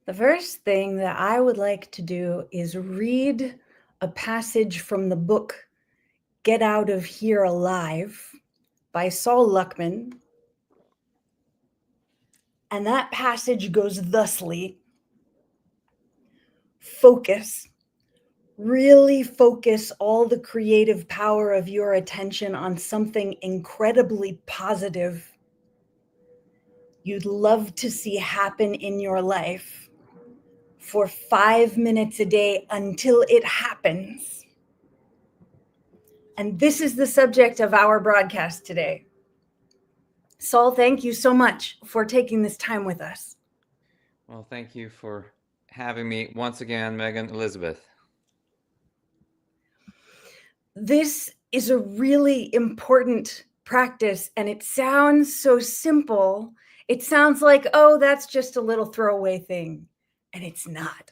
The first thing that I would like to do is read a passage from the book Get Out of Here Alive by Saul Luckman. And that passage goes thusly: focus. Really focus all the creative power of your attention on something incredibly positive you'd love to see happen in your life for 5 minutes a day until it happens. And this is the subject of our broadcast today. Saul, thank you so much for taking this time with us. Well, thank you for having me once again, Megan Elizabeth. This is a really important practice, and it sounds so simple. It sounds like, oh, that's just a little throwaway thing, and it's not.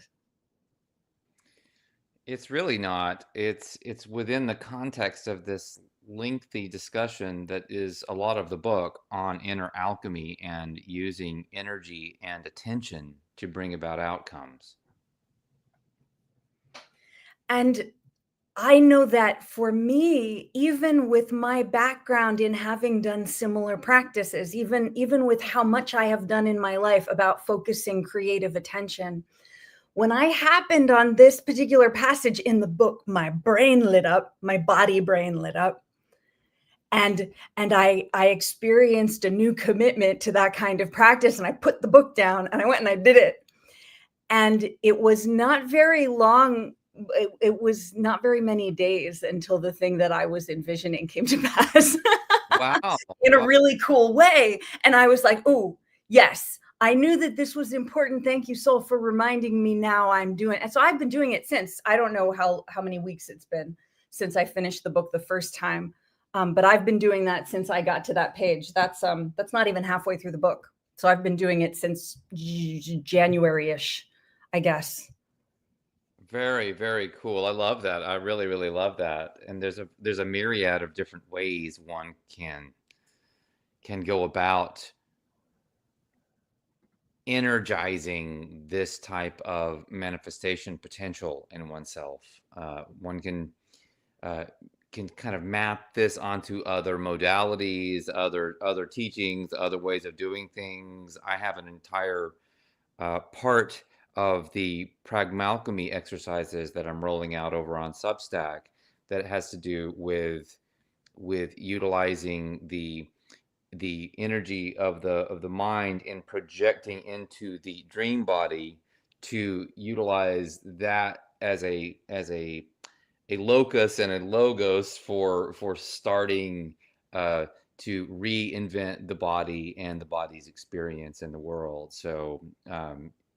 It's really not. It's within the context of this lengthy discussion that is a lot of the book on inner alchemy and using energy and attention to bring about outcomes. And I know that for me, even with my background in having done similar practices, even with how much I have done in my life about focusing creative attention, when I happened on this particular passage in the book, my brain lit up, my body brain lit up. And I experienced a new commitment to that kind of practice, and I put the book down and I went and I did it. And it was not very long. It was not very many days until the thing that I was envisioning came to pass. Wow. In a really cool way. And I was like, oh, yes, I knew that this was important. Thank you, Soul, for reminding me. Now I'm doing it. And so I've been doing it since. I don't know how many weeks it's been since I finished the book the first time. But I've been doing that since I got to that page. That's not even halfway through the book. So I've been doing it since January-ish, I guess. Very, very cool. I love that. I really, really love that. And there's a myriad of different ways one can go about energizing this type of manifestation potential in oneself. One can kind of map this onto other modalities, other teachings, other ways of doing things. I have an entire part of the pragmalchemy exercises that I'm rolling out over on Substack that has to do with utilizing the energy of the mind in projecting into the dream body to utilize that as a locus and a logos for starting to reinvent the body and the body's experience in the world. So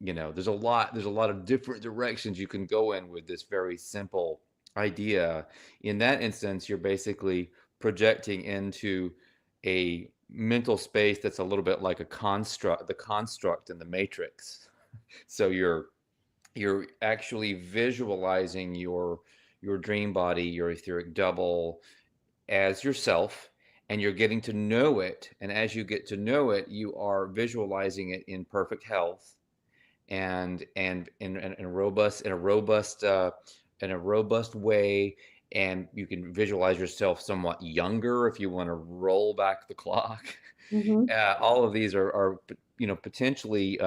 there's a lot of different directions you can go in with this very simple idea. In that instance, you're basically projecting into a mental space that's a little bit like the construct in the Matrix. So you're actually visualizing your dream body, your etheric double, as yourself, and you're getting to know it. And as you get to know it, you are visualizing it in perfect health and in a robust way. And you can visualize yourself somewhat younger if you want to roll back the clock. Mm-hmm. All of these are potentially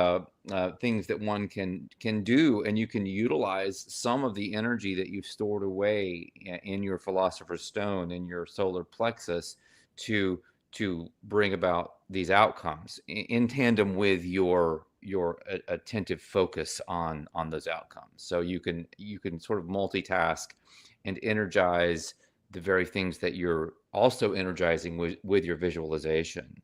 things that one can do, and you can utilize some of the energy that you've stored away in your philosopher's stone, in your solar plexus, to bring about these outcomes in tandem with your attentive focus on those outcomes. So you can sort of multitask and energize the very things that you're also energizing with your visualization.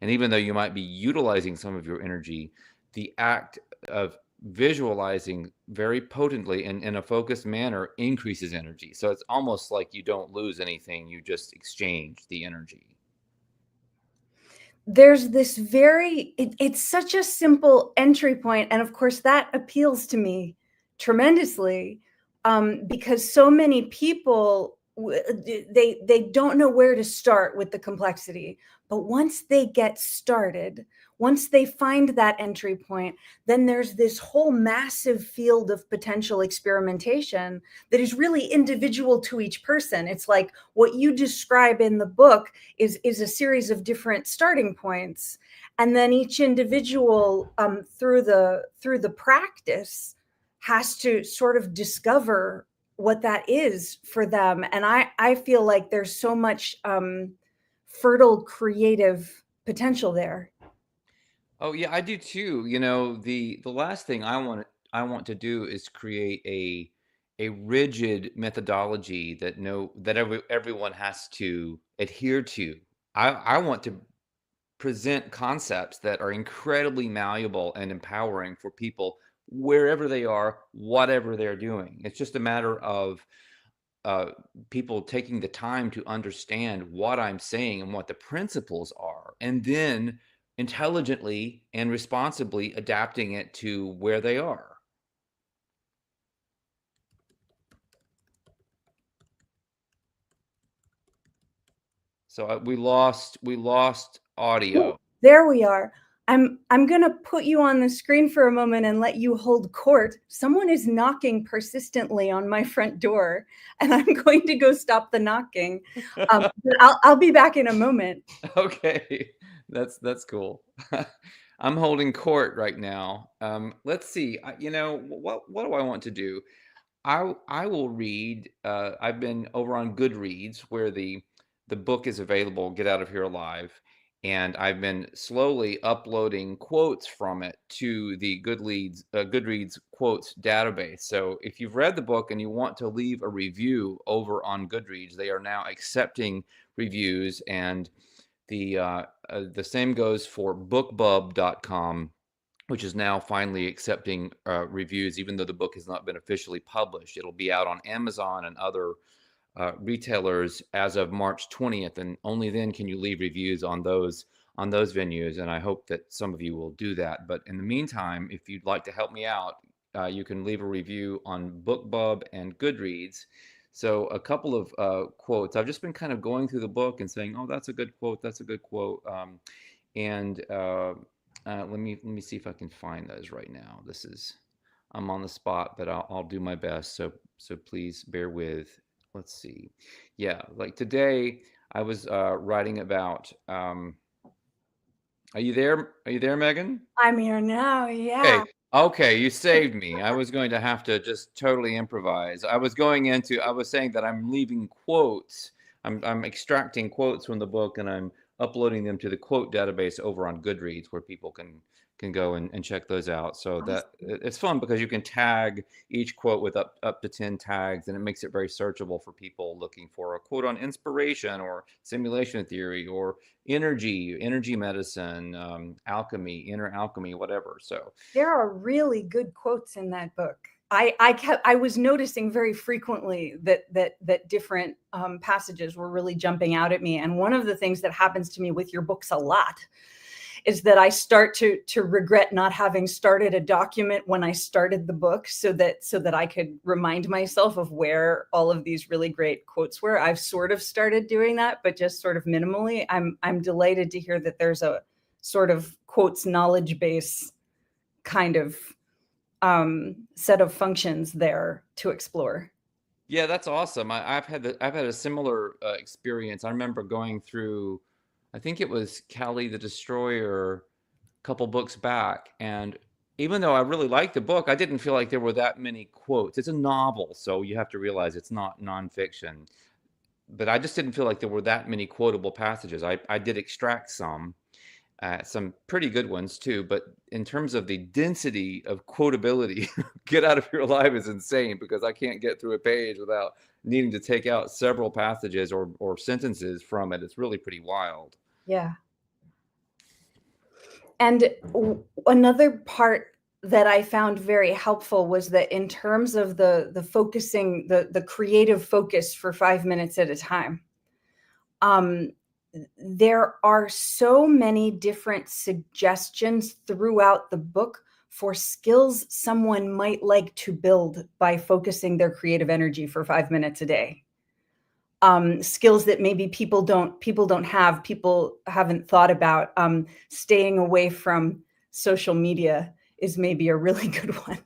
And even though you might be utilizing some of your energy, the act of visualizing very potently and in a focused manner increases energy. So it's almost like you don't lose anything, you just exchange the energy. There's this it's such a simple entry point, and of course that appeals to me tremendously, because so many people they don't know where to start with the complexity. But once they get started, once they find that entry point, then there's this whole massive field of potential experimentation that is really individual to each person. It's like what you describe in the book is a series of different starting points, and then each individual through the practice has to sort of discover what that is for them. And I feel like there's so much fertile creative potential there. Oh yeah, I do too. You know, the last thing I want to do is create a rigid methodology that everyone has to adhere to. I want to present concepts that are incredibly malleable and empowering for people wherever they are, whatever they're doing. It's just a matter of people taking the time to understand what I'm saying and what the principles are, and then intelligently and responsibly adapting it to where they are. So we lost audio. There we are. I'm going to put you on the screen for a moment and let you hold court. Someone is knocking persistently on my front door, and I'm going to go stop the knocking. But I'll be back in a moment. Okay, that's cool. I'm holding court right now. Let's see. You know, what do I want to do? I will read. I've been over on Goodreads where the book is available. Get Out of Here Alive, and I've been slowly uploading quotes from it to the Goodreads quotes database. So if you've read the book and you want to leave a review over on Goodreads, they are now accepting reviews, and the same goes for BookBub.com, which is now finally accepting reviews, even though the book has not been officially published. It'll be out on Amazon and other retailers as of March 20th, and only then can you leave reviews on those venues. And I hope that some of you will do that. But in the meantime, if you'd like to help me out, you can leave a review on BookBub and Goodreads. So a couple of quotes. I've just been kind of going through the book and saying, "Oh, that's a good quote. That's a good quote." And let me see if I can find those right now. I'm on the spot, but I'll do my best. So please bear with. Let's see. Yeah, like today I was writing about. Are you there? Are you there, Megan? I'm here now. Yeah. Okay. Okay, you saved me. I was going to have to just totally improvise. I was saying that I'm leaving quotes. I'm extracting quotes from the book and I'm uploading them to the quote database over on Goodreads where people can go and check those out. So that it's fun because you can tag each quote with up to 10 tags, and it makes it very searchable for people looking for a quote on inspiration or simulation theory or energy medicine, alchemy, inner alchemy, whatever. So There are really good quotes in that book. I was noticing very frequently that different passages were really jumping out at me. And one of the things that happens to me with your books a lot is that I start to regret not having started a document when I started the book, so that I could remind myself of where all of these really great quotes were. I've sort of started doing that, but just sort of minimally. I'm delighted to hear that there's a sort of quotes knowledge base kind of set of functions there to explore. yeah, that's awesome. I've had a similar experience. I remember going through, I think it was Callie the Destroyer, a couple books back, and even though I really liked the book, I didn't feel like there were that many quotes. It's a novel, so you have to realize it's not nonfiction. But I just didn't feel like there were that many quotable passages. I did extract some pretty good ones too, but in terms of the density of quotability, Get Out of Here Alive is insane because I can't get through a page without needing to take out several passages or sentences from it. It's really pretty wild. Yeah. And another part that I found very helpful was that in terms of the focusing, the creative focus for 5 minutes at a time, there are so many different suggestions throughout the book for skills someone might like to build by focusing their creative energy for 5 minutes a day. skills that maybe people haven't thought about. Staying away from social media is maybe a really good one.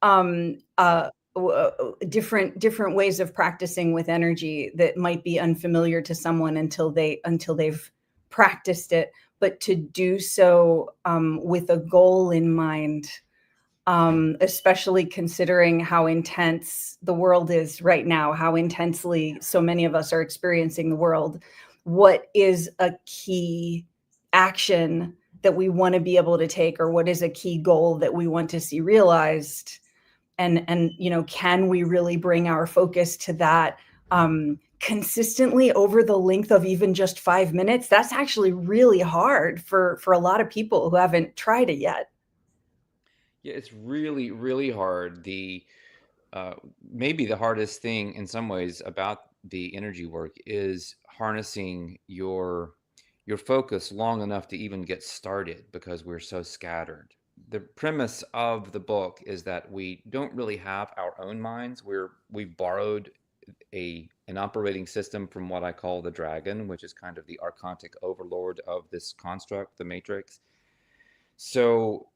Um, Yeah. uh, different ways of practicing with energy that might be unfamiliar to someone until they've practiced it, but to do so with a goal in mind, especially considering how intense the world is right now, how intensely so many of us are experiencing the world. What is a key action that we want to be able to take, or what is a key goal that we want to see realized? And can we really bring our focus to that consistently over the length of even just 5 minutes? That's actually really hard for a lot of people who haven't tried it yet. Yeah, it's really, really hard. Uh, Maybe the hardest thing in some ways about the energy work is harnessing your focus long enough to even get started because we're so scattered. The premise of the book is that we don't really have our own minds. We've borrowed an operating system from what I call the dragon, which is kind of the archontic overlord of this construct, the matrix. So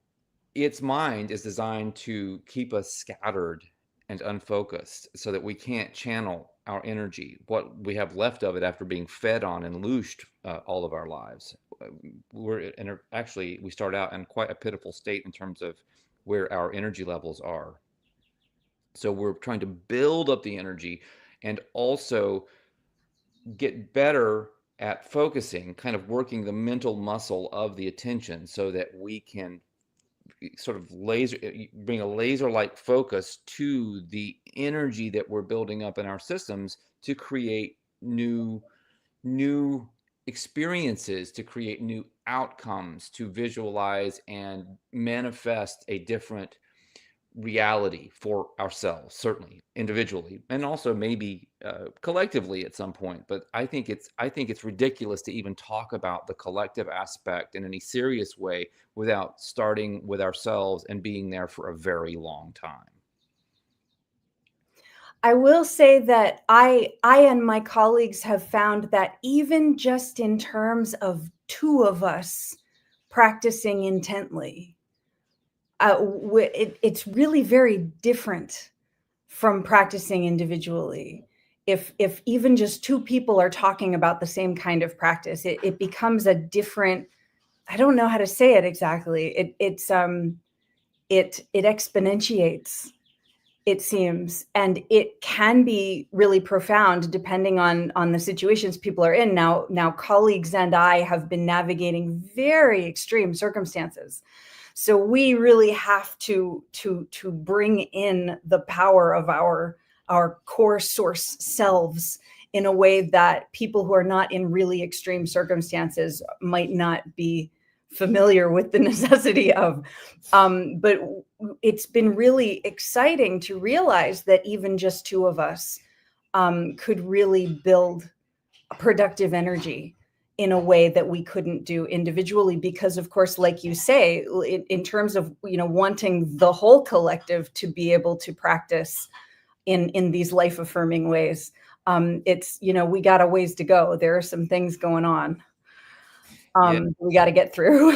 its mind is designed to keep us scattered and unfocused so that we can't channel our energy, what we have left of it after being fed on and loosed all of our lives. Actually, we start out in quite a pitiful state in terms of where our energy levels are. So we're trying to build up the energy and also get better at focusing, kind of working the mental muscle of the attention so that we can sort of bring a laser-like focus to the energy that we're building up in our systems to create new experiences, to create new outcomes, to visualize and manifest a different reality for ourselves, certainly individually, and also maybe collectively at some point. But I think it's ridiculous to even talk about the collective aspect in any serious way without starting with ourselves and being there for a very long time. I will say that I and my colleagues have found that even just in terms of two of us practicing intently, it's really very different from practicing individually. If even just two people are talking about the same kind of practice, it becomes a different. I don't know how to say it exactly. It exponentiates, it seems, and it can be really profound depending on the situations people are in. Now colleagues and I have been navigating very extreme circumstances, so we really have to bring in the power of our core source selves in a way that people who are not in really extreme circumstances might not be familiar with the necessity of. But it's been really exciting to realize that even just two of us could really build a productive energy in a way that we couldn't do individually, because of course, like you say, in terms of wanting the whole collective to be able to practice in these life affirming ways, it's we got a ways to go. There are some things going on Yeah. we got to get through.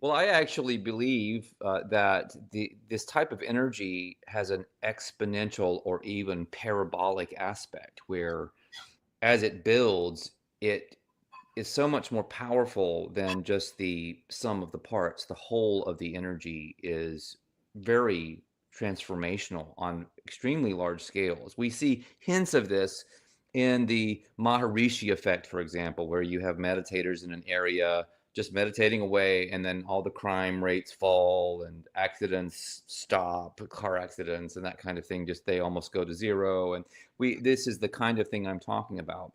Well, I actually believe that this type of energy has an exponential or even parabolic aspect where as it builds, it is so much more powerful than just the sum of the parts. The whole of the energy is very transformational on extremely large scales. We see hints of this in the Maharishi effect, for example, where you have meditators in an area just meditating away, and then all the crime rates fall and accidents stop, car accidents and that kind of thing, just they almost go to zero. And this is the kind of thing I'm talking about,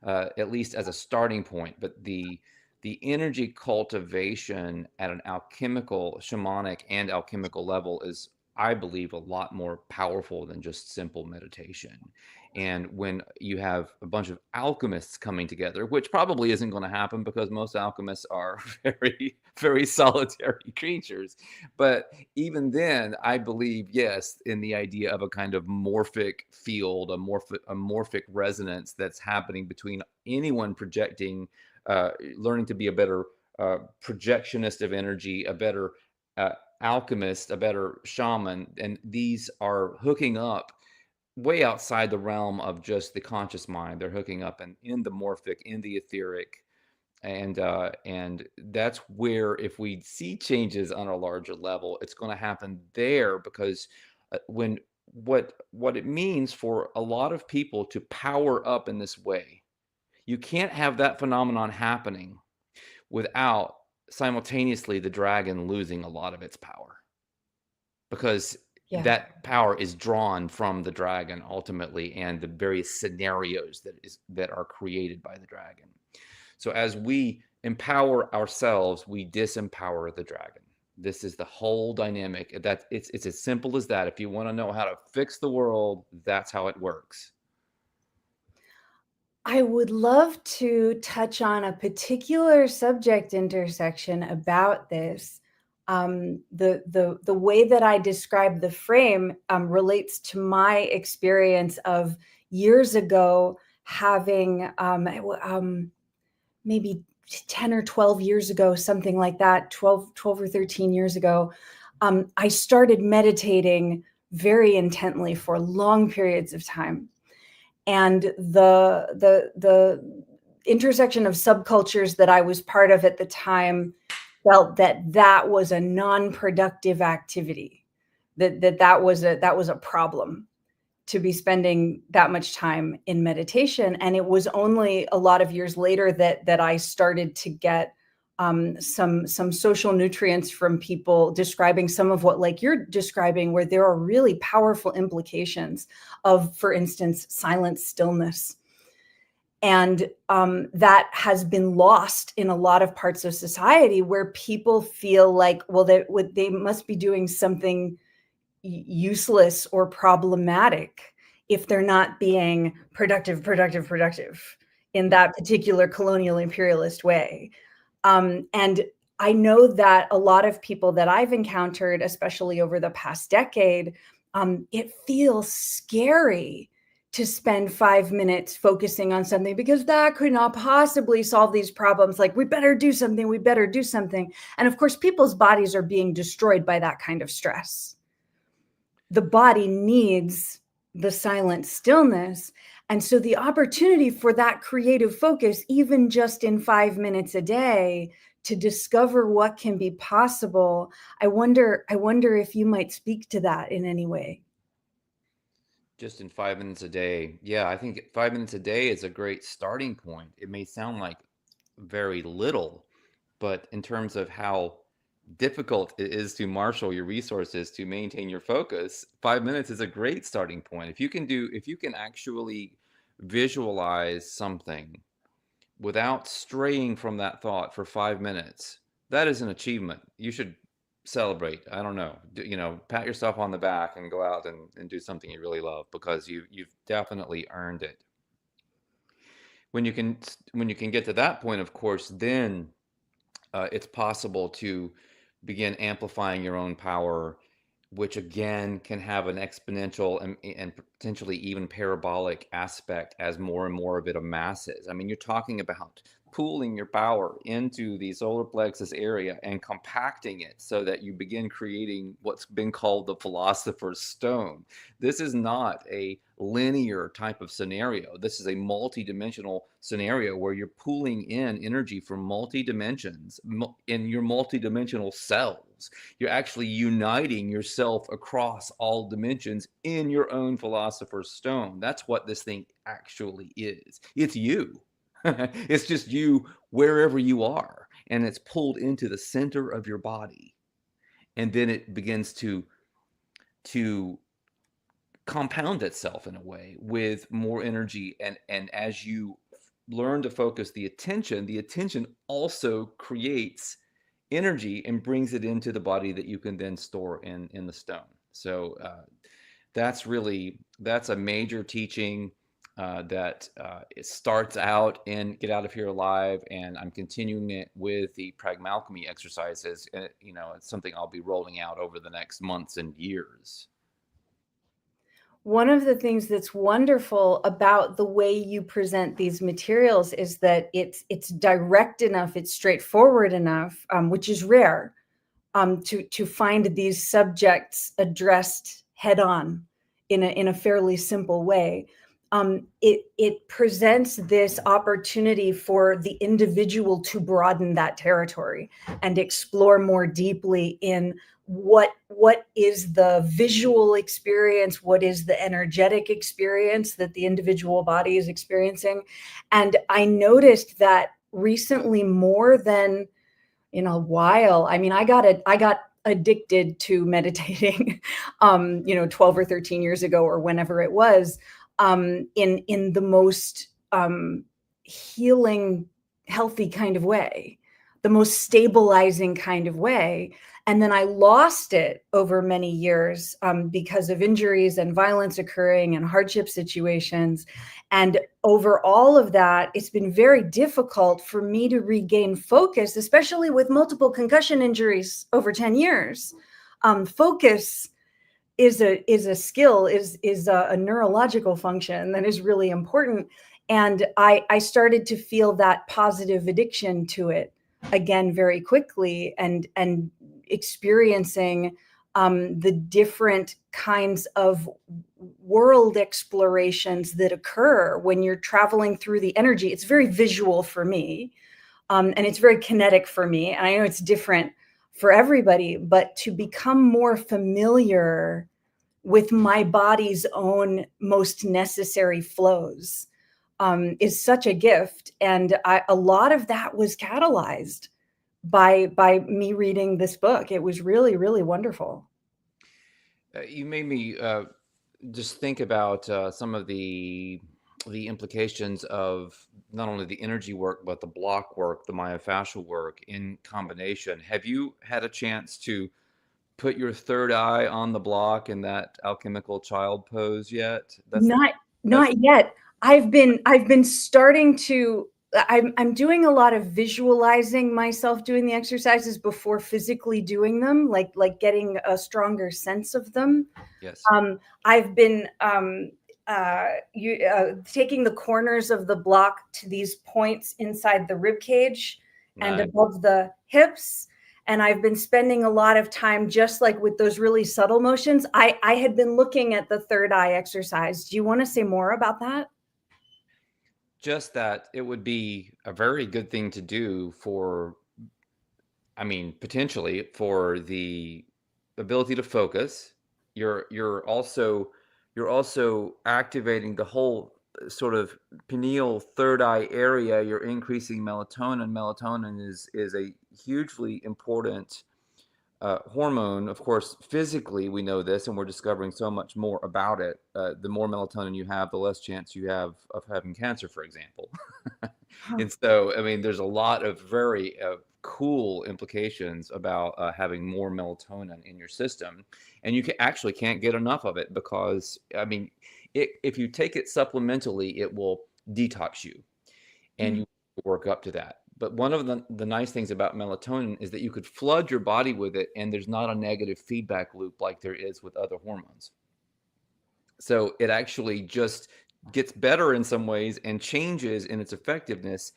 at least as a starting point. But the energy cultivation at an alchemical, shamanic, and alchemical level is, I believe, a lot more powerful than just simple meditation. And when you have a bunch of alchemists coming together, which probably isn't going to happen because most alchemists are very, very solitary creatures. But even then, I believe, yes, in the idea of a kind of morphic field, a morphic resonance that's happening between anyone projecting, learning to be a better projectionist of energy, a better uh, alchemist, a better shaman, and these are hooking up way outside the realm of just the conscious mind. They're hooking up in the morphic, in the etheric, and that's where, if we see changes on a larger level, it's going to happen there, because when what it means for a lot of people to power up in this way, you can't have that phenomenon happening without simultaneously the dragon losing a lot of its power, because Yeah. that power is drawn from the dragon ultimately, and the various scenarios that are created by the dragon. So as we empower ourselves, we disempower the dragon. This is the whole dynamic. That it's as simple as that. If you want to know how to fix the world, that's how it works. I would love to touch on a particular subject intersection about this. The way that I describe the frame relates to my experience of years ago having maybe 10 or 12 years ago, something like that, 12 or 13 years ago. I started meditating very intently for long periods of time, and the intersection of subcultures that I was part of at the time felt that that was a non-productive activity, that was a problem to be spending that much time in meditation. And it was only a lot of years later that I started to get some social nutrients from people describing some of what, like you're describing, where there are really powerful implications of, for instance, silent stillness. And that has been lost in a lot of parts of society, where people feel like, well, they must be doing something useless or problematic if they're not being productive in that particular colonial imperialist way. And I know that a lot of people that I've encountered, especially over the past decade, it feels scary to spend 5 minutes focusing on something, because that could not possibly solve these problems. Like, we better do something, we better do something. And of course, people's bodies are being destroyed by that kind of stress. The body needs the silent stillness. And so the opportunity for that creative focus, even just in 5 minutes a day, to discover what can be possible, I wonder if you might speak to that in any way. Just in 5 minutes a day. Yeah, I think 5 minutes a day is a great starting point. It may sound like very little, but in terms of how difficult it is to marshal your resources to maintain your focus, 5 minutes is a great starting point. If you can actually visualize something without straying from that thought for 5 minutes, that is an achievement. You should celebrate. I don't know, pat yourself on the back and go out and do something you really love, because you've definitely earned it. When you can get to that point, of course, then it's possible to begin amplifying your own power, which again can have an exponential and potentially even parabolic aspect as more and more of it amasses. I mean, you're talking about pooling your power into the solar plexus area and compacting it so that you begin creating what's been called the philosopher's stone. This is not a linear type of scenario. This is a multi-dimensional scenario where you're pooling in energy from multi-dimensions in your multi-dimensional cells. You're actually uniting yourself across all dimensions in your own philosopher's stone. That's what this thing actually is. It's you. It's just you wherever you are, and it's pulled into the center of your body, and then it begins to compound itself in a way with more energy, and as you learn to focus the attention also creates energy and brings it into the body that you can then store in the stone. So that's a major teaching that it starts out in Get Out of Here Alive, and I'm continuing it with the pragmalchemy exercises. It's something I'll be rolling out over the next months and years. One of the things that's wonderful about the way you present these materials is that it's direct enough, it's straightforward enough, which is rare, to find these subjects addressed head on in a fairly simple way. It presents this opportunity for the individual to broaden that territory and explore more deeply in what is the visual experience, what is the energetic experience that the individual body is experiencing. And I noticed that recently more than in a while. I mean, I got addicted to meditating 12 or 13 years ago or whenever it was, in the most healing, healthy kind of way, the most stabilizing kind of way. And then I lost it over many years because of injuries and violence occurring and hardship situations. And over all of that, it's been very difficult for me to regain focus, especially with multiple concussion injuries over 10 years. Focus is a skill, is a neurological function that is really important. And I started to feel that positive addiction to it again very quickly, and experiencing the different kinds of world explorations that occur when you're traveling through the energy. It's very visual for me, and it's very kinetic for me. And I know it's different for everybody, but to become more familiar with my body's own most necessary flows is such a gift. And a lot of that was catalyzed by me reading this book. It was really, really wonderful. You made me just think about some of the implications of not only the energy work, but the block work, the myofascial work in combination. Have you had a chance to put your third eye on the block in that alchemical child pose yet? Not yet. I've been starting to. I'm doing a lot of visualizing myself doing the exercises before physically doing them, like getting a stronger sense of them. Yes. I've been taking the corners of the block to these points inside the rib cage and Nice. above the hips. And I've been spending a lot of time just like with those really subtle motions. I had been looking at the third eye exercise. Do you want to say more about that? Just that it would be a very good thing to do for, I mean, potentially for the ability to focus. You're also activating the whole sort of pineal third eye area. You're increasing melatonin. Melatonin is a hugely important hormone. Of course, physically we know this, and we're discovering so much more about it. The more melatonin you have, the less chance you have of having cancer, for example. Huh. And so, I mean, there's a lot of very cool implications about having more melatonin in your system, and you actually can't get enough of it because, I mean, if you take it supplementally, it will detox you, and Mm. you work up to that. But one of the nice things about melatonin is that you could flood your body with it, and there's not a negative feedback loop like there is with other hormones. So it actually just gets better in some ways and changes in its effectiveness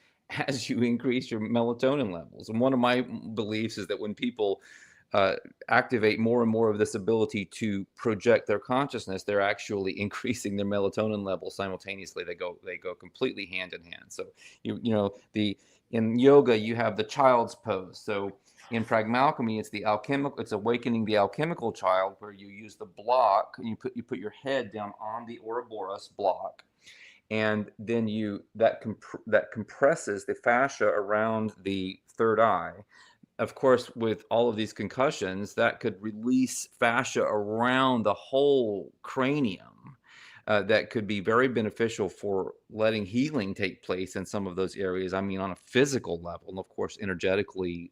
as you increase your melatonin levels. And one of my beliefs is that when people activate more and more of this ability to project their consciousness, they're actually increasing their melatonin levels simultaneously. They go completely hand in hand. So in yoga you have the child's pose. So in pragmalchemy, it's awakening the alchemical child, where you use the block and you put your head down on the Ouroboros block, and then that compresses the fascia around the third eye. Of course, with all of these concussions, that could release fascia around the whole cranium. that could be very beneficial for letting healing take place in some of those areas. I mean, on a physical level, and of course, energetically,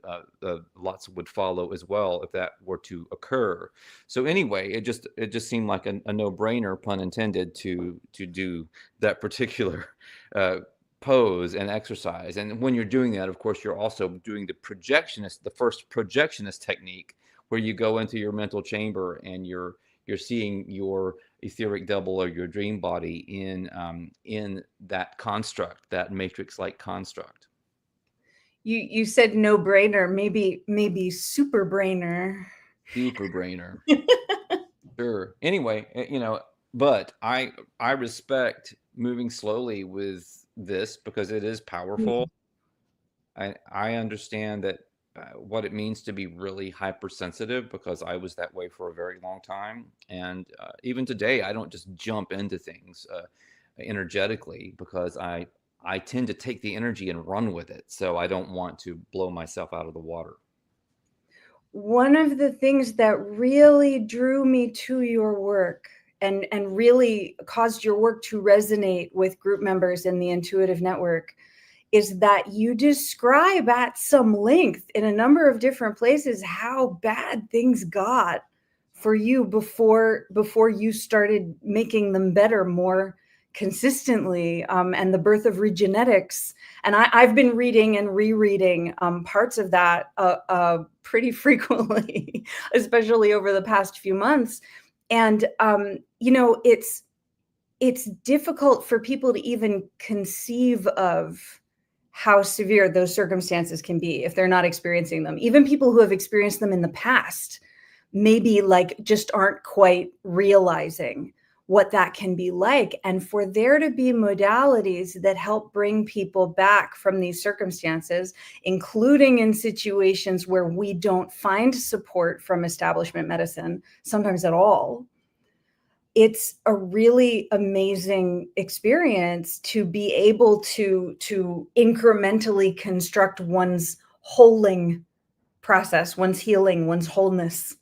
lots would follow as well if that were to occur. So anyway, it just seemed like a no-brainer, pun intended, to do that particular pose and exercise. And when you're doing that, of course, you're also doing the first projectionist technique, where you go into your mental chamber and you're seeing your etheric double or your dream body in that construct, that matrix-like construct. You said no brainer, maybe super brainer. Super brainer. Sure. Anyway, but I respect moving slowly with this because it is powerful. I understand that what it means to be really hypersensitive, because I was that way for a very long time, and even today I don't just jump into things energetically, because I tend to take the energy and run with it, so I don't want to blow myself out of the water. One of the things that really drew me to your work and really caused your work to resonate with group members in the Intuitive Network is that you describe at some length in a number of different places how bad things got for you before you started making them better more consistently, and the birth of regenetics. And I've been reading and rereading parts of that pretty frequently, especially over the past few months. And it's difficult for people to even conceive of how severe those circumstances can be if they're not experiencing them. Even people who have experienced them in the past maybe just aren't quite realizing what that can be like. And for there to be modalities that help bring people back from these circumstances, including in situations where we don't find support from establishment medicine, sometimes at all, it's a really amazing experience to be able to incrementally construct one's wholing process, one's healing, one's wholeness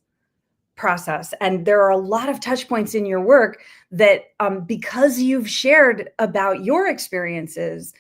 process. And there are a lot of touch points in your work that, because you've shared about your experiences,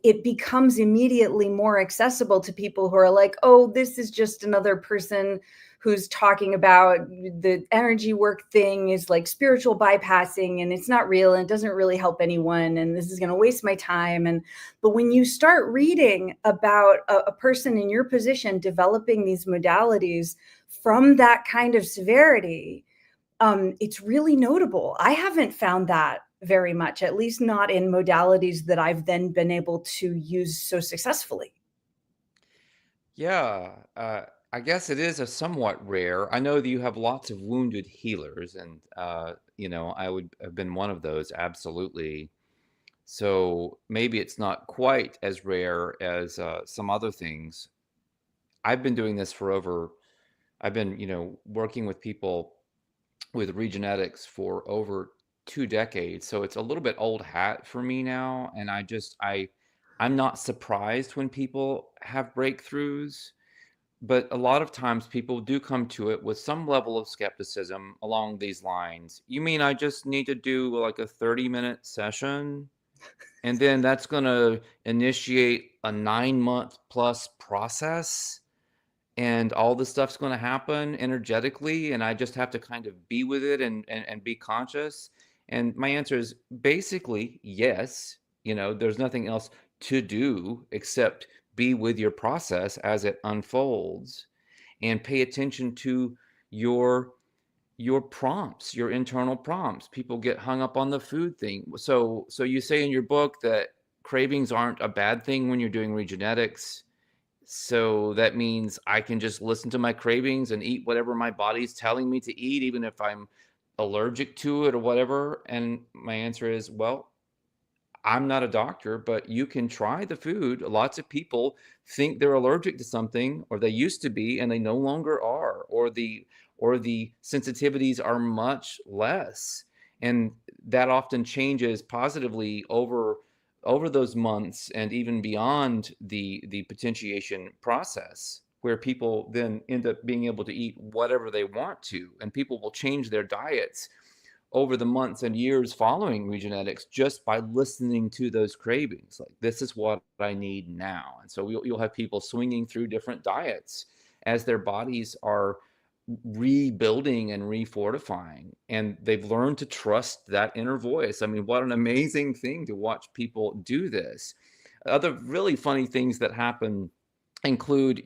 it becomes immediately more accessible to people who are like, oh, this is just another person who's talking about the energy work thing is like spiritual bypassing and it's not real and it doesn't really help anyone and this is going to waste my time. But when you start reading about a person in your position developing these modalities from that kind of severity, it's really notable. I haven't found that very much, at least not in modalities that I've then been able to use so successfully. Yeah, I guess it is a somewhat rare. I know that you have lots of wounded healers, and I would have been one of those, absolutely. So maybe it's not quite as rare as some other things. I've been doing this I've been, working with people with regenetics for over 2 decades. So it's a little bit old hat for me now. And I'm not surprised when people have breakthroughs, but a lot of times people do come to it with some level of skepticism along these lines. You mean I just need to do like a 30-minute session? And then that's going to initiate a 9-month plus process, and all this stuff's going to happen energetically, and I just have to kind of be with it and be conscious. And my answer is basically yes. There's nothing else to do except be with your process as it unfolds, and pay attention to your prompts, your internal prompts. People get hung up on the food thing. So you say in your book that cravings aren't a bad thing when you're doing regenetics. So that means I can just listen to my cravings and eat whatever my body's telling me to eat, even if I'm allergic to it or whatever. And my answer is, well, I'm not a doctor, but you can try the food. Lots of people think they're allergic to something, or they used to be, and they no longer are, or the sensitivities are much less. And that often changes positively over those months and even beyond the potentiation process, where people then end up being able to eat whatever they want to, and people will change their diets over the months and years following Regenetics just by listening to those cravings. Like, this is what I need now. And so you'll have people swinging through different diets as their bodies are rebuilding and refortifying, and they've learned to trust that inner voice. I mean, what an amazing thing to watch people do this. Other really funny things that happen include,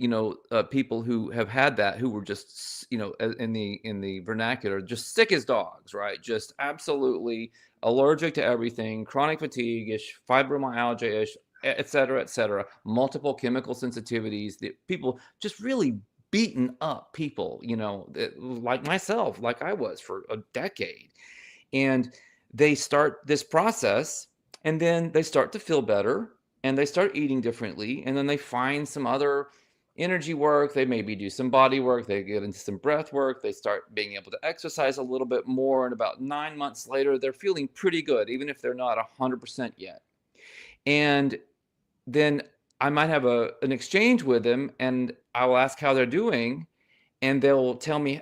people who have had that, who were just, in the vernacular, just sick as dogs, right? Just absolutely allergic to everything, chronic fatigue-ish, fibromyalgia-ish, et cetera, multiple chemical sensitivities. The people just really beaten up people, like myself, like I was for a decade. And they start this process, and then they start to feel better, and they start eating differently, and then they find some other energy work. They maybe do some body work, they get into some breath work, they start being able to exercise a little bit more, and about 9 months later they're feeling pretty good, even if they're not 100% yet. And then I might have an exchange with them, and I'll ask how they're doing, and they'll tell me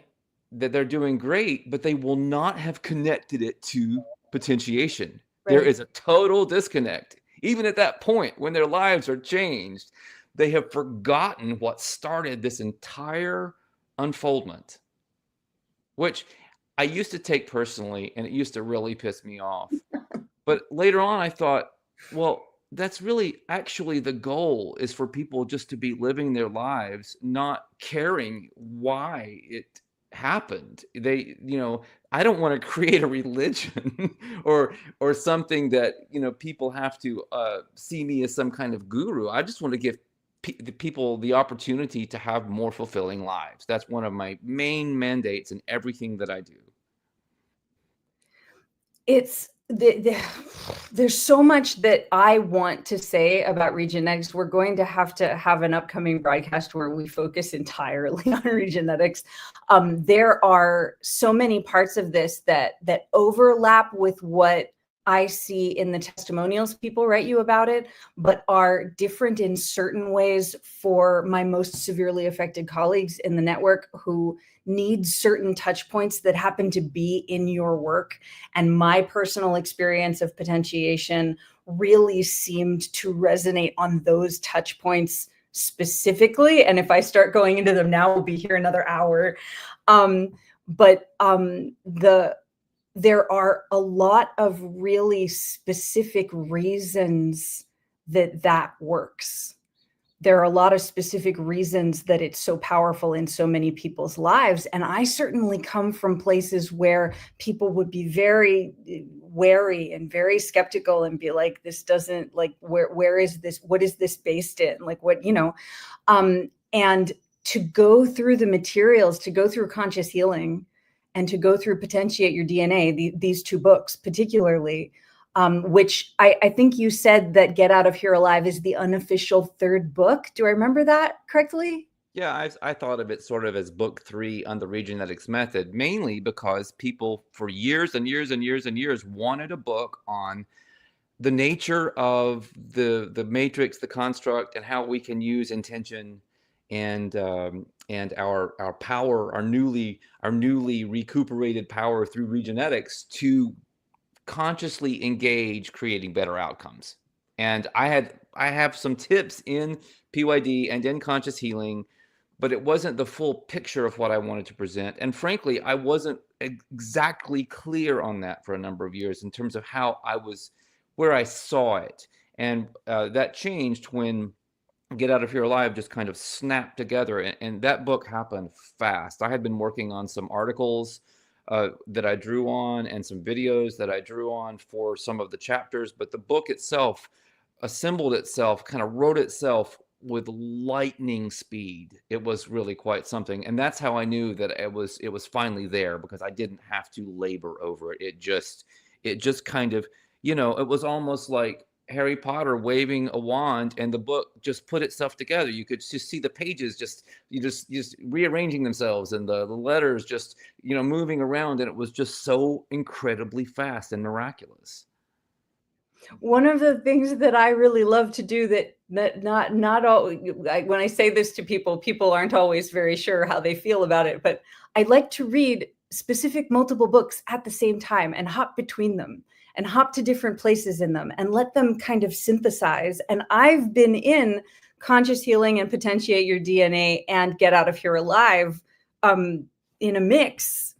that they're doing great, but they will not have connected it to potentiation. Right. There is a total disconnect. Even at that point, when their lives are changed, they have forgotten what started this entire unfoldment, which I used to take personally, and it used to really piss me off. But later on, I thought, well, that's really actually the goal, is for people just to be living their lives, not caring why it happened. I don't want to create a religion or something that, people have to see me as some kind of guru. I just want to give the people the opportunity to have more fulfilling lives. That's one of my main mandates in everything that I do. It's there's so much that I want to say about Regenetics. We're going to have an upcoming broadcast where we focus entirely on Regenetics. There are so many parts of this that overlap with what I see in the testimonials people write you about it, but are different in certain ways for my most severely affected colleagues in the network who need certain touch points that happen to be in your work. And my personal experience of potentiation really seemed to resonate on those touch points specifically. And if I start going into them now, we'll be here another hour. There are a lot of really specific reasons that works. There are a lot of specific reasons that it's so powerful in so many people's lives. And I certainly come from places where people would be very wary and very skeptical and be like, this doesn't, like, where is this? What is this based in? Like, what, and to go through the materials, to go through Conscious Healing, and to go through Potentiate Your DNA, these two books particularly, which I think you said that Get Out of Here Alive is the unofficial third book. Do I remember that correctly? Yeah, I thought of it sort of as book 3 on the Regenetics method, mainly because people for years and years and years and years wanted a book on the nature of the matrix, the construct, and how we can use intention and our power, our newly recuperated power through Regenetics to consciously engage creating better outcomes. And I have some tips in PYD and in Conscious Healing, but it wasn't the full picture of what I wanted to present. And frankly, I wasn't exactly clear on that for a number of years in terms of where I saw it. And that changed when Get Out of Here Alive just kind of snapped together, and that book happened fast. I had been working on some articles that I drew on and some videos that I drew on for some of the chapters, but the book itself assembled itself, kind of wrote itself with lightning speed. It was really quite something, and that's how I knew that it was finally there, because I didn't have to labor over it. It just kind of, it was almost like Harry Potter waving a wand, and the book just put itself together. You could just see the pages just rearranging themselves, and the letters just moving around, and it was just so incredibly fast and miraculous. One of the things that I really love to do that not all, when I say this to people aren't always very sure how they feel about it, but I like to read specific multiple books at the same time and hop between them and hop to different places in them and let them kind of synthesize. And I've been in Conscious Healing and Potentiate Your DNA and Get Out of Here Alive in a mix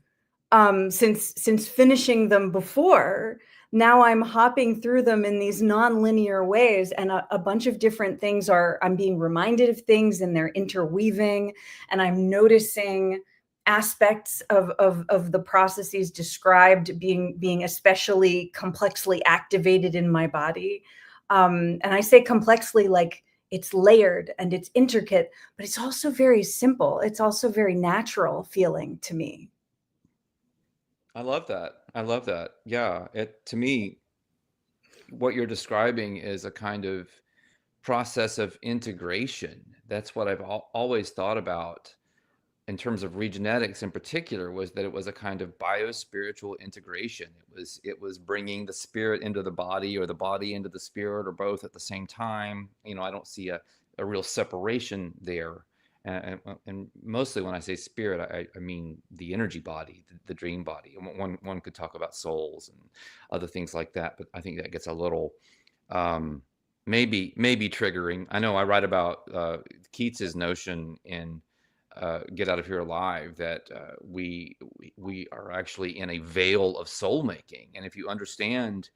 since finishing them before. Now I'm hopping through them in these non-linear ways, and a bunch of different things I'm being reminded of things, and they're interweaving, and I'm noticing aspects of the processes described being especially complexly activated in my body. And I say complexly like it's layered and it's intricate, but it's also very simple. It's also very natural feeling to me. I love that. I love that. Yeah, to me, what you're describing is a kind of process of integration. That's what I've always thought about in terms of regenetics in particular, was that it was a kind of biospiritual integration. It was bringing the spirit into the body, or the body into the spirit, or both at the same time. I don't see a real separation there. And mostly when I say spirit, I mean the energy body, the dream body. One could talk about souls and other things like that, but I think that gets a little maybe triggering. I know I write about Keats's notion in Get Out of Here Alive that we are actually in a veil of soul making, and if you understand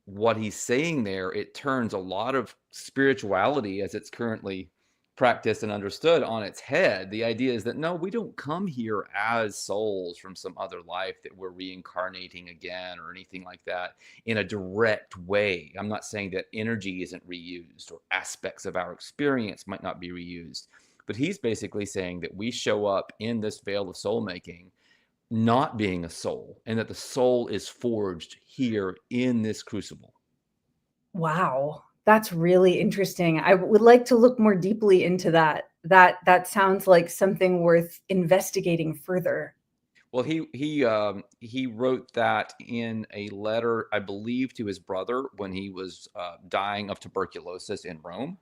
what he's saying there, it turns a lot of spirituality as it's currently practiced and understood on its head. The idea is that no, we don't come here as souls from some other life that we're reincarnating again or anything like that in a direct way. I'm not saying that energy isn't reused or aspects of our experience might not be reused, but he's basically saying that we show up in this veil of soul making not being a soul, and that the soul is forged here in this crucible. Wow, that's really interesting. I would like to look more deeply into that. That sounds like something worth investigating further. Well, he wrote that in a letter, I believe, to his brother when he was dying of tuberculosis in Rome.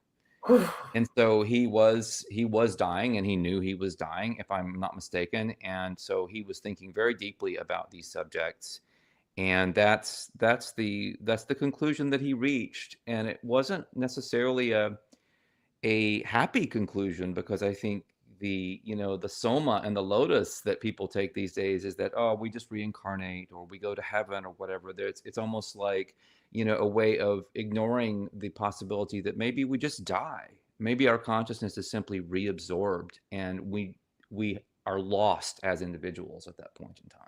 And so he was dying, and he knew he was dying, if I'm not mistaken. And so he was thinking very deeply about these subjects, and that's the conclusion that he reached. And it wasn't necessarily a happy conclusion, because I think the soma and the lotus that people take these days is that, oh, we just reincarnate or we go to heaven or whatever. It's almost like a way of ignoring the possibility that maybe we just die. Maybe our consciousness is simply reabsorbed, and we are lost as individuals at that point in time.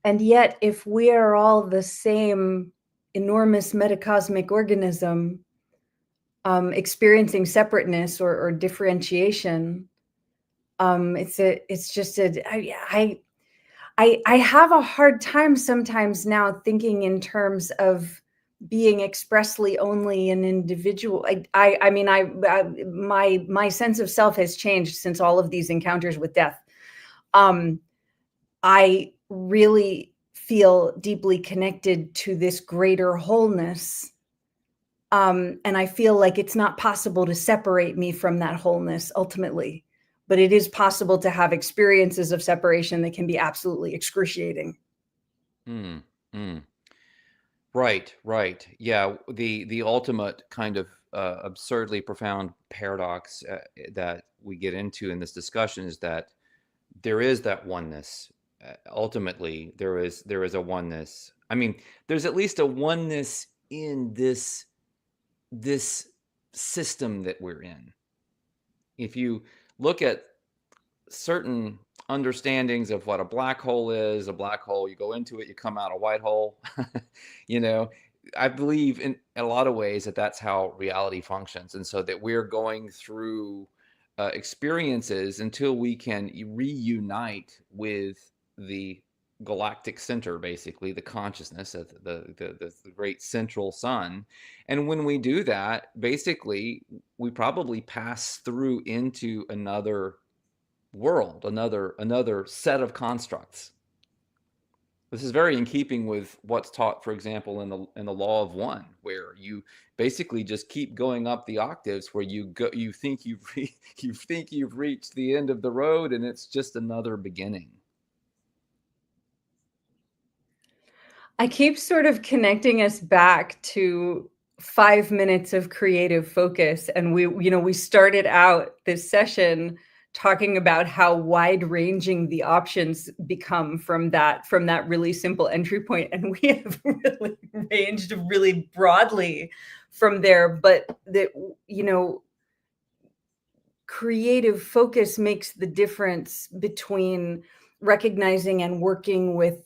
And yet, if we are all the same enormous metacosmic organism, experiencing separateness or differentiation, it's just I have a hard time sometimes now thinking in terms of being expressly only an individual. I mean, my sense of self has changed since all of these encounters with death. I really feel deeply connected to this greater wholeness. And I feel like it's not possible to separate me from that wholeness ultimately, but it is possible to have experiences of separation that can be absolutely excruciating. Mm, mm. Right. Yeah, the ultimate kind of absurdly profound paradox that we get into in this discussion is that there is that oneness. Ultimately, there is a oneness. I mean, there's at least a oneness in this system that we're in. If you look at certain understandings of what a black hole is, you go into it, you come out a white hole. I believe in a lot of ways that that's how reality functions, and so that we're going through experiences until we can reunite with the galactic center, basically the consciousness of the great central sun. And when we do that, basically we probably pass through into another world, another set of constructs. This is very in keeping with what's taught, for example, in the law of one, where you basically just keep going up the octaves, where you think you've reached the end of the road, and it's just another beginning. I keep sort of connecting us back to 5 minutes of creative focus, and we started out this session talking about how wide-ranging the options become from that really simple entry point, and we have really ranged really broadly from there, but creative focus makes the difference between recognizing and working with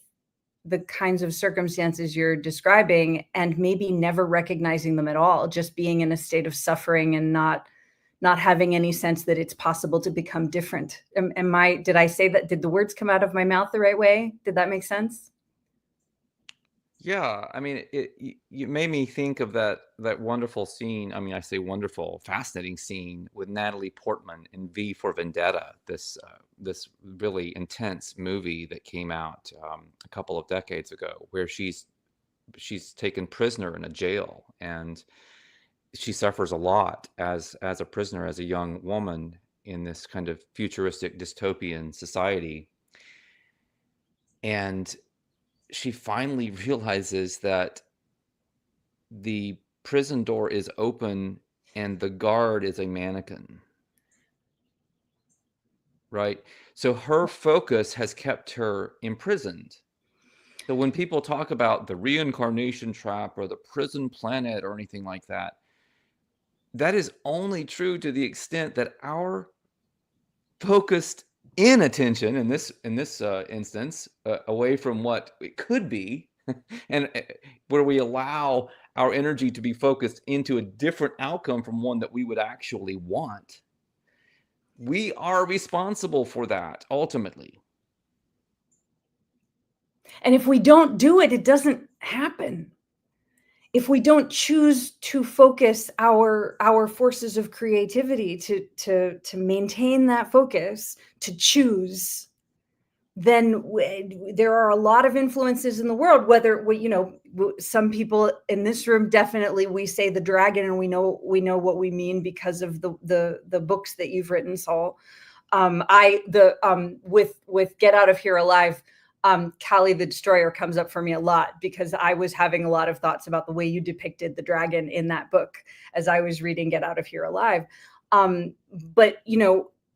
the kinds of circumstances you're describing and maybe never recognizing them at all, just being in a state of suffering and not having any sense that it's possible to become different. Did I say that? Did the words come out of my mouth the right way? Did that make sense? Yeah, I mean, you made me think of that wonderful scene. I mean, I say wonderful, fascinating scene with Natalie Portman in V for Vendetta, this really intense movie that came out a couple of decades ago, where she's taken prisoner in a jail, and she suffers a lot as a prisoner, as a young woman in this kind of futuristic dystopian society. And she finally realizes that the prison door is open and the guard is a mannequin, right? So her focus has kept her imprisoned. So when people talk about the reincarnation trap or the prison planet or anything like that, that is only true to the extent that our focused inattention in this instance, away from what it could be, and where we allow our energy to be focused into a different outcome from one that we would actually want, we are responsible for that ultimately. And if we don't do it, it doesn't happen. If we don't choose to focus our forces of creativity to maintain that focus, to choose, then there are a lot of influences in the world, whether some people in this room, definitely we say the dragon, and we know what we mean because of the books that you've written, Saul. With Get Out of Here Alive, Kali the Destroyer comes up for me a lot because I was having a lot of thoughts about the way you depicted the dragon in that book as I was reading Get Out of Here Alive. But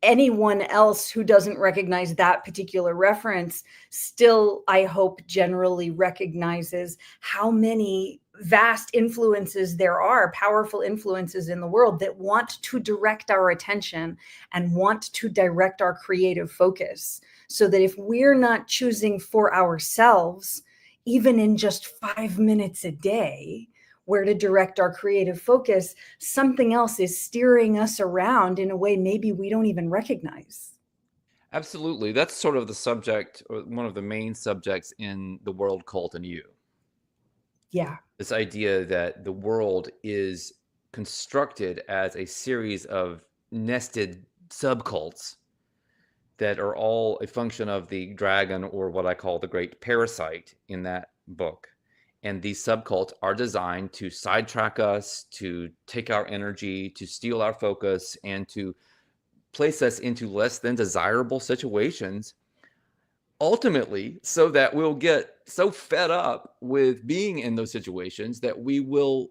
anyone else who doesn't recognize that particular reference still, I hope, generally recognizes how many vast influences there are, powerful influences in the world that want to direct our attention and want to direct our creative focus. So that if we're not choosing for ourselves, even in just 5 minutes a day, where to direct our creative focus, something else is steering us around in a way maybe we don't even recognize. Absolutely. That's sort of the subject, or one of the main subjects in The World, Cult, and You. Yeah. This idea that the world is constructed as a series of nested subcults that are all a function of the dragon, or what I call the great parasite in that book. And these subcults are designed to sidetrack us, to take our energy, to steal our focus, and to place us into less than desirable situations, ultimately, so that we'll get so fed up with being in those situations that we will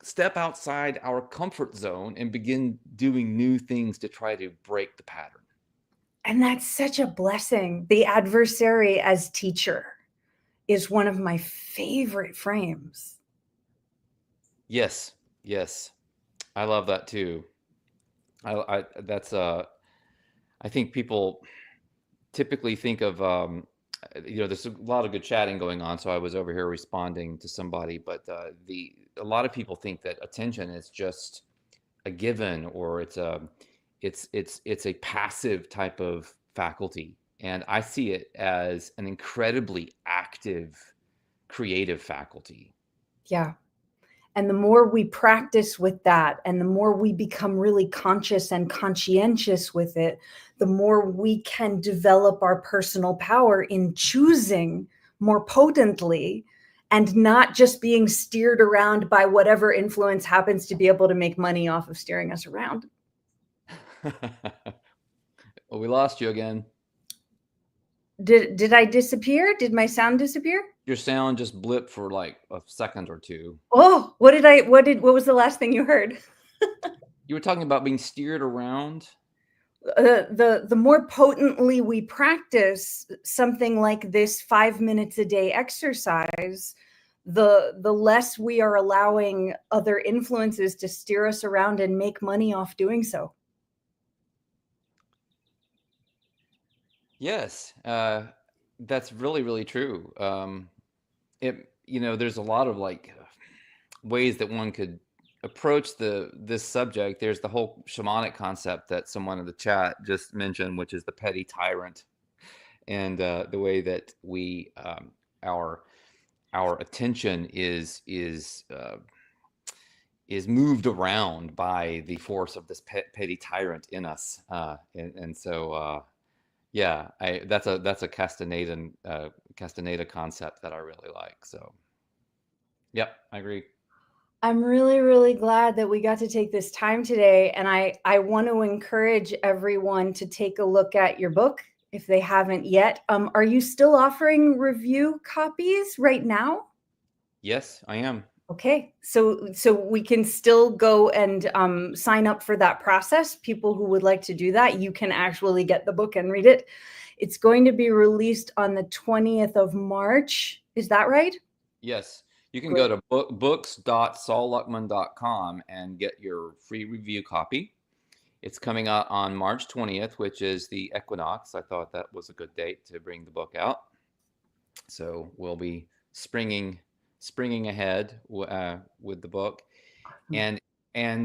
step outside our comfort zone and begin doing new things to try to break the pattern. And that's such a blessing. The adversary as teacher is one of my favorite frames. Yes, yes, I love that too. I think people typically think of there's a lot of good chatting going on, so I was over here responding to somebody, but a lot of people think that attention is just a given, or it's a passive type of faculty, and I see it as an incredibly active, creative faculty. Yeah. And the more we practice with that, and the more we become really conscious and conscientious with it, the more we can develop our personal power in choosing more potently and not just being steered around by whatever influence happens to be able to make money off of steering us around. Well, we lost you again. Did I disappear? Did my sound disappear? Your sound just blipped for like a second or two. Oh, what was the last thing you heard? You were talking about being steered around. The more potently we practice something like this 5 minutes a day exercise, the less we are allowing other influences to steer us around and make money off doing so. Yes, that's really, really true. There's a lot of like ways that one could approach this subject. There's the whole shamanic concept that someone in the chat just mentioned, which is the petty tyrant, and the way that we our attention is moved around by the force of this petty tyrant in us, and so yeah, that's a Castaneda concept that I really like. So, yep, I agree. I'm really, really glad that we got to take this time today. And I want to encourage everyone to take a look at your book if they haven't yet. Are you still offering review copies right now? Yes, I am. Okay, so we can still go and sign up for that process. People who would like to do that, you can actually get the book and read it. It's going to be released on the 20th of March. Is that right? Yes. You can Great. go to books.saulluckman.com and get your free review copy. It's coming out on March 20th, which is the equinox. I thought that was a good date to bring the book out. So we'll be springing ahead with the book. And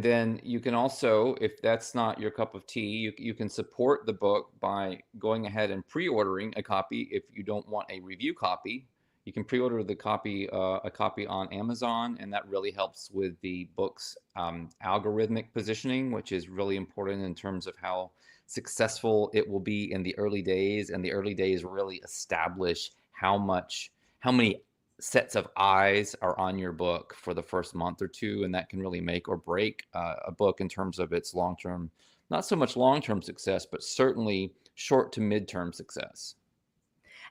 then you can also, if that's not your cup of tea, you can support the book by going ahead and pre-ordering a copy. If you don't want a review copy, you can pre-order a copy on Amazon, and that really helps with the book's algorithmic positioning, which is really important in terms of how successful it will be in the early days. And the early days really establish how many sets of eyes are on your book for the first month or two, and that can really make or break a book in terms of its long-term, not so much long-term success, but certainly short to mid-term success.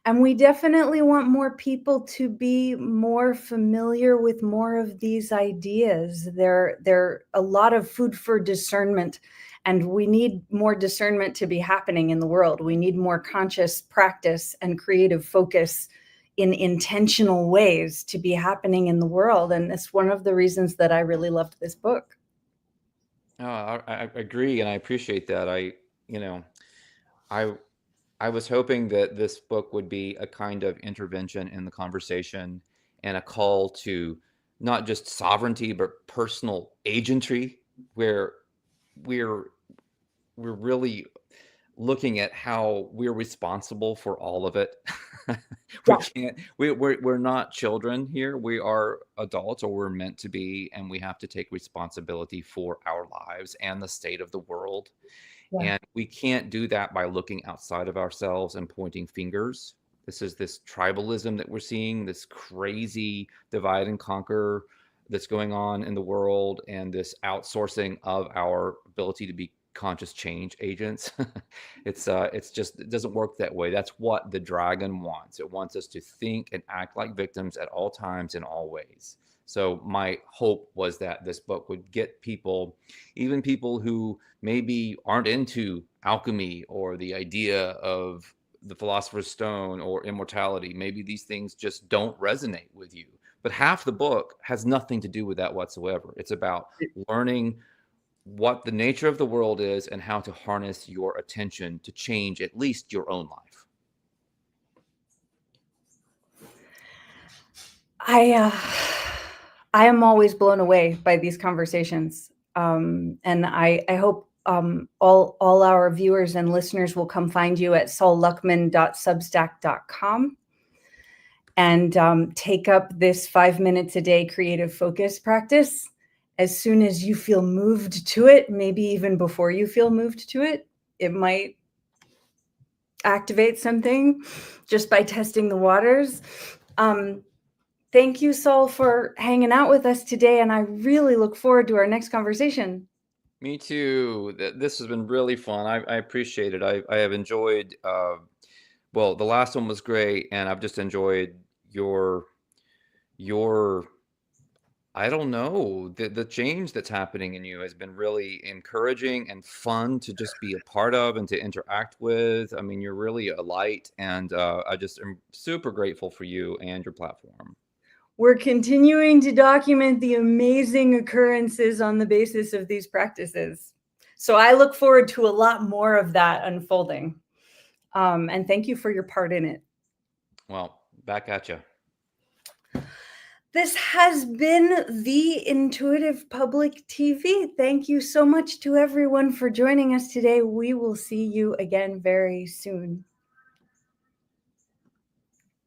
And we definitely want more people to be more familiar with more of these ideas. They're a lot of food for discernment, and we need more discernment to be happening in the world. We need more conscious practice and creative focus in intentional ways to be happening in the world. And it's one of the reasons that I really loved this book. I agree, and I appreciate that. I was hoping that this book would be a kind of intervention in the conversation and a call to not just sovereignty, but personal agentry, where we're really looking at how we're responsible for all of it. We're not children here. We are adults, or we're meant to be, and we have to take responsibility for our lives and the state of the world. Yeah. And we can't do that by looking outside of ourselves and pointing fingers. This is this tribalism that we're seeing, this crazy divide and conquer that's going on in the world, and this outsourcing of our ability to be conscious change agents. It doesn't work that way. That's what the dragon wants. It wants us to think and act like victims at all times in all ways. So my hope was that this book would get people, even people who maybe aren't into alchemy or the idea of the philosopher's stone or immortality. Maybe these things just don't resonate with you. But half the book has nothing to do with that whatsoever. It's about learning what the nature of the world is and how to harness your attention to change at least your own life. I am always blown away by these conversations. And I hope all our viewers and listeners will come find you at saulluckman.substack.com and take up this 5 minutes a day creative focus practice. As soon as you feel moved to it, maybe even before you feel moved to it, it might activate something just by testing the waters. Thank you, Saul, for hanging out with us today, and I really look forward to our next conversation. Me too. This has been really fun. I appreciate it. I have enjoyed, well, the last one was great, and I've just enjoyed your I don't know, the change that's happening in you has been really encouraging and fun to just be a part of and to interact with. I mean, you're really a light, and I just am super grateful for you and your platform. We're continuing to document the amazing occurrences on the basis of these practices. So I look forward to a lot more of that unfolding. And thank you for your part in it. Well, back at you. This has been the Intuitive Public TV. Thank you so much to everyone for joining us today. We will see you again very soon.